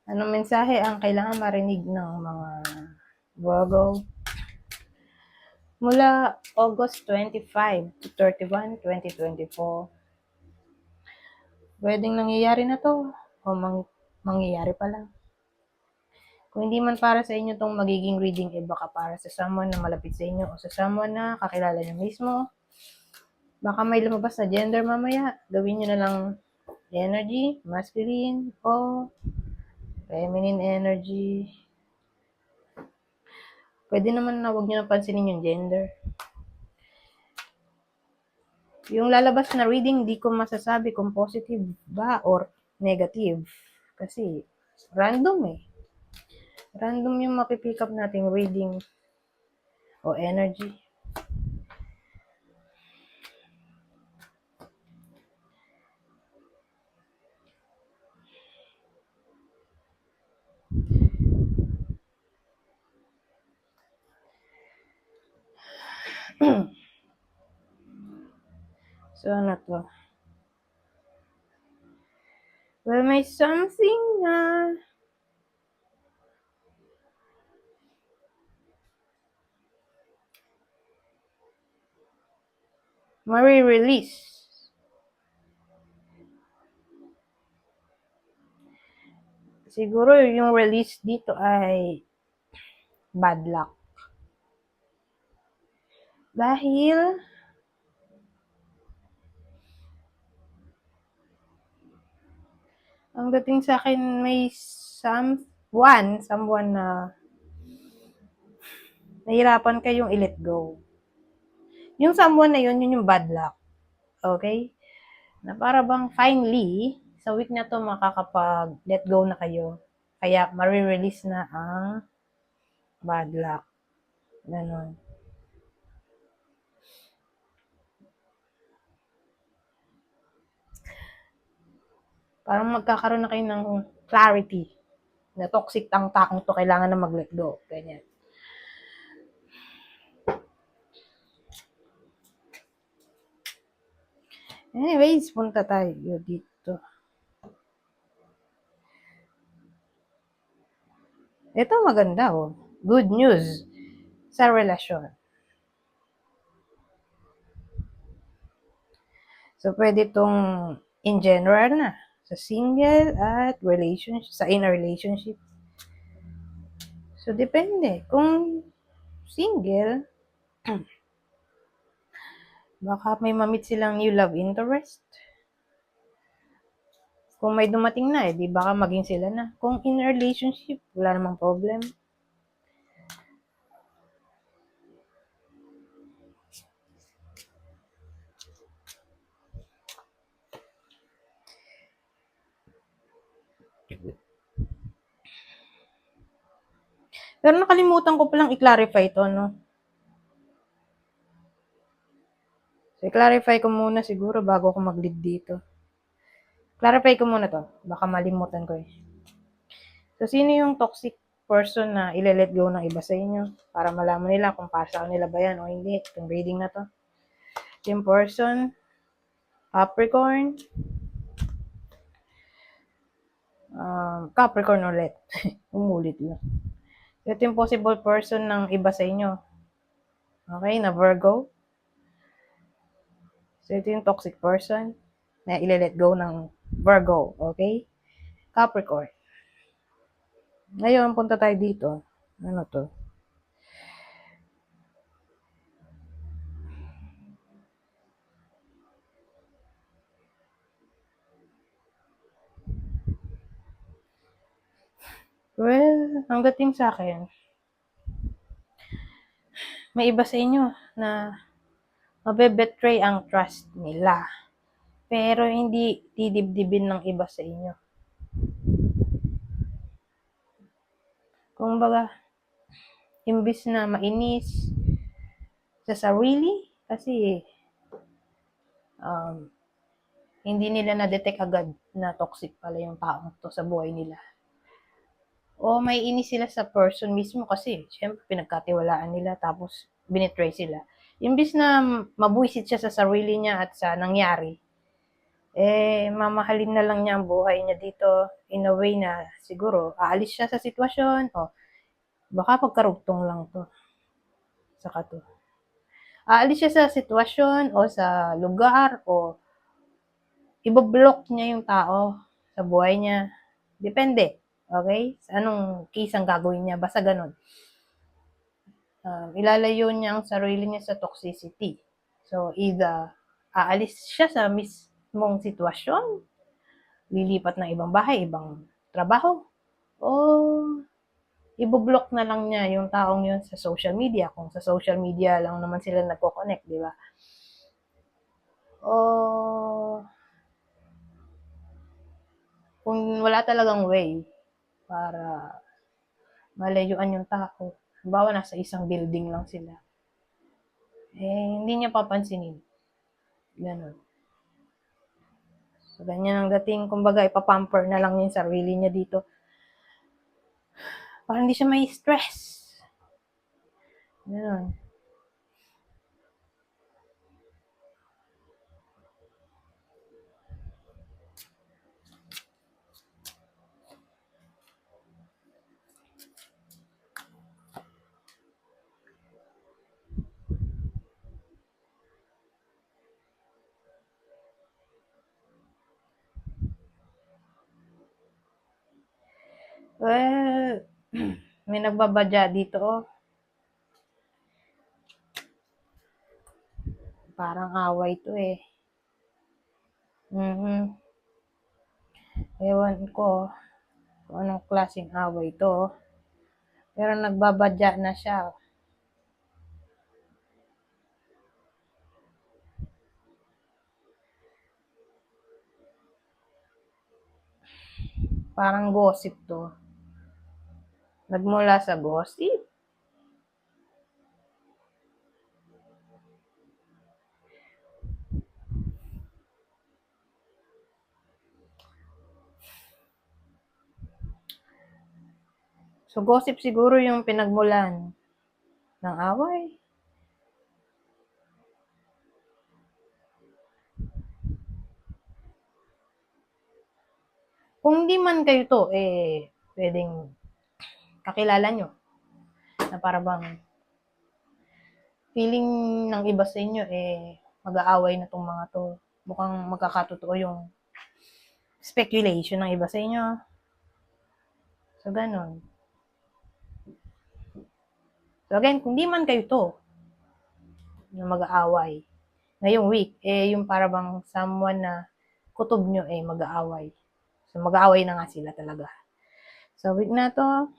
Anong mensahe ang kailangan marinig ng mga Virgo mula August 25 to 31, 2024? Pwedeng nangyayari na to o mangyayari pa lang. Kung hindi man para sa inyo tong magiging reading, baka para sa someone na malapit sa inyo o sa someone na kakilala nyo mismo. Baka may lumabas na gender mamaya. Gawin nyo na lang energy, masculine o feminine energy. Pwede naman na huwag nyo napansinin yung gender. Yung lalabas na reading, di ko masasabi kung positive ba or negative. Kasi random eh. Random yung mapipick up nating reading o energy. So, ano to? Well, may something na mare-release. Siguro yung release dito ay bad luck. Dahil ang dating sa akin may someone na nahirapan kayong i-let go. Yung someone na yun yung bad luck. Okay? Na para bang finally, sa week na to makakapag-let go na kayo. Kaya marirelease na ang bad luck. Ganon. Parang magkakaroon na kayo ng clarity na toxic ang taong to, kailangan na mag-let go. Ganyan. Anyways, punta tayo dito. Ito maganda oh. Good news sa relasyon. So, pwede itong in general na. Sa single at relationship, sa in a relationship. So, depende. Kung single, baka may mamit silang new love interest. Kung may dumating na, di baka maging sila na. Kung in a relationship, wala namang problem. Pero nakalimutan ko palang i-clarify ito, no? So, i-clarify ko muna siguro bago ako mag-lead dito. Clarify ko muna to. Baka malimutan ko eh. So, sino yung toxic person na ile-let go ng iba sa inyo? Para malaman nila kung para sa kanila ba yan o hindi. Itong reading na to. Yung person, Capricorn, Capricorn ulit. Umulit lang. Ito yung possible person ng iba sa inyo. Okay, na Virgo. So, ito yung toxic person na ile-let go ng Virgo. Okay? Capricorn. Ngayon, punta tayo dito. Ano to? Well, ang dating sa akin, may iba sa inyo na mabe-betray ang trust nila. Pero hindi didibdibin ng iba sa inyo. Kung baga, imbis na mainis sa sarili, kasi hindi nila na-detect agad na toxic pala yung taong to sa buhay nila. O may inis sila sa person mismo kasi syempre pinagkatiwalaan nila tapos binitray sila. Imbis na mabuisit siya sa sarili niya at sa nangyari, mamahalin na lang niya ang buhay niya dito in a way na siguro aalis siya sa sitwasyon o baka pagkarugtong lang to. Saka to. Aalis siya sa sitwasyon o sa lugar o ibablock niya yung tao sa buhay niya. Depende. Okay? Sa anong case ang gagawin niya. Basta ganun. Ilalayo niya ang sarili niya sa toxicity. So, either aalis siya sa mismong sitwasyon, lilipat ng ibang bahay, ibang trabaho, o iboblock na lang niya yung taong yun sa social media, kung sa social media lang naman sila nagko-connect, di ba? O kung wala talagang way para malayuan yung tao, halimbawa nasa isang building lang sila, hindi niya papansinin. Ganun. So, ganyan ang dating, kumbaga, ipapamper na lang yung sarili niya dito. Para hindi siya may stress. Ganun. Well, may nagbabadya dito, oh. Parang away to eh. Ewan ko kung anong klaseng away to. Pero nagbabadya na siya. Parang gossip to. Nagmula sa gossip. So, gossip siguro yung pinagmulan ng away. Kung hindi man kayo to, pwedeng kakilala nyo na para bang feeling ng iba sa inyo, mag-aaway na tong mga to. Mukhang magkakatotoo yung speculation ng iba sa inyo. So, ganun. So, again, kung di man kayo to na mag-aaway ngayong week, yung para bang someone na kutob nyo mag-aaway. So, mag-aaway na nga sila talaga. So, week na to,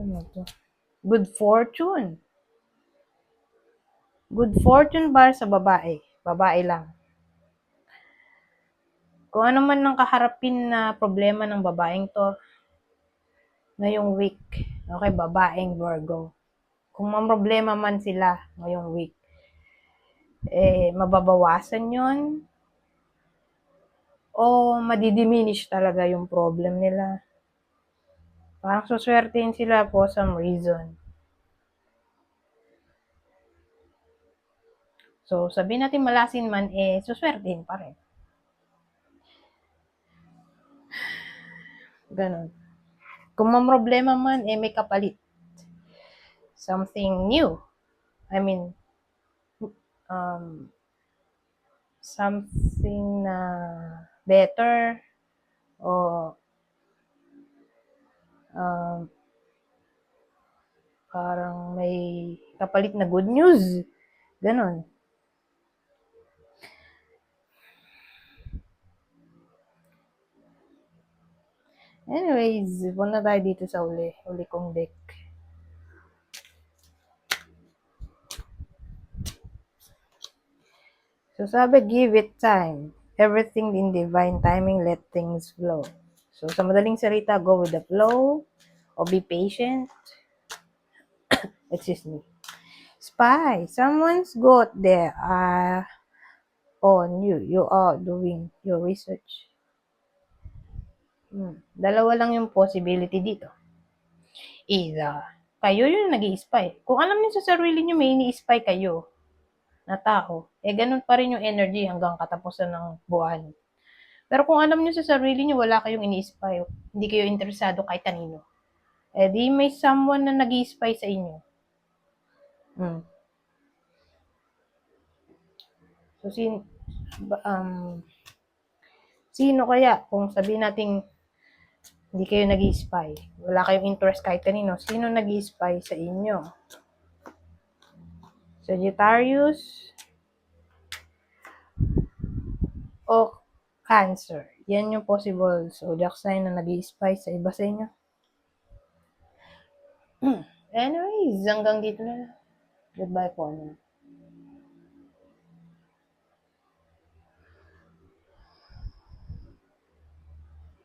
ano to? Good fortune. Good fortune para sa babae. Babae lang. Kung ano man ang kaharapin na problema ng babaeng to ngayong week, okay, babaeng Virgo. Kung may problema man sila ngayong week, mababawasan yon o madidiminish talaga yung problem nila. Parang suswertein sila for some reason. So, sabihin natin malasin man, suswertein pa rin. Ganun. Kung may problema man, may kapalit. Something new. I mean, something na better o parang may kapalit na good news. Ganon. Anyways, punta tayo dito sa uli kong deck. So sabi, give it time. Everything in divine timing, let things flow. So, sa madaling salita, go with the flow or be patient. Excuse me. Spy. Someone's got their eye on you. You are doing your research. Dalawa lang yung possibility dito. Either kayo yung nag-i-spy. Kung alam niyo sa sarili niyo may ini-spy kayo na tao, ganun pa rin yung energy hanggang katapusan ng buwan. Pero kung alam niyo sa sarili niyo wala kayong ini-spy, hindi kayo interesado kahit kanino, di may someone na nag-i-spy sa inyo. So, sino kaya kung sabihin natin hindi kayo nag-i-spy, wala kayong interest kahit kanino, sino nag-i-spy sa inyo? Sagittarius o Cancer. Yan yung possible zodiac sign na nag-i-spy sa iba sa inyo. Anyways, hanggang dito na. Goodbye po.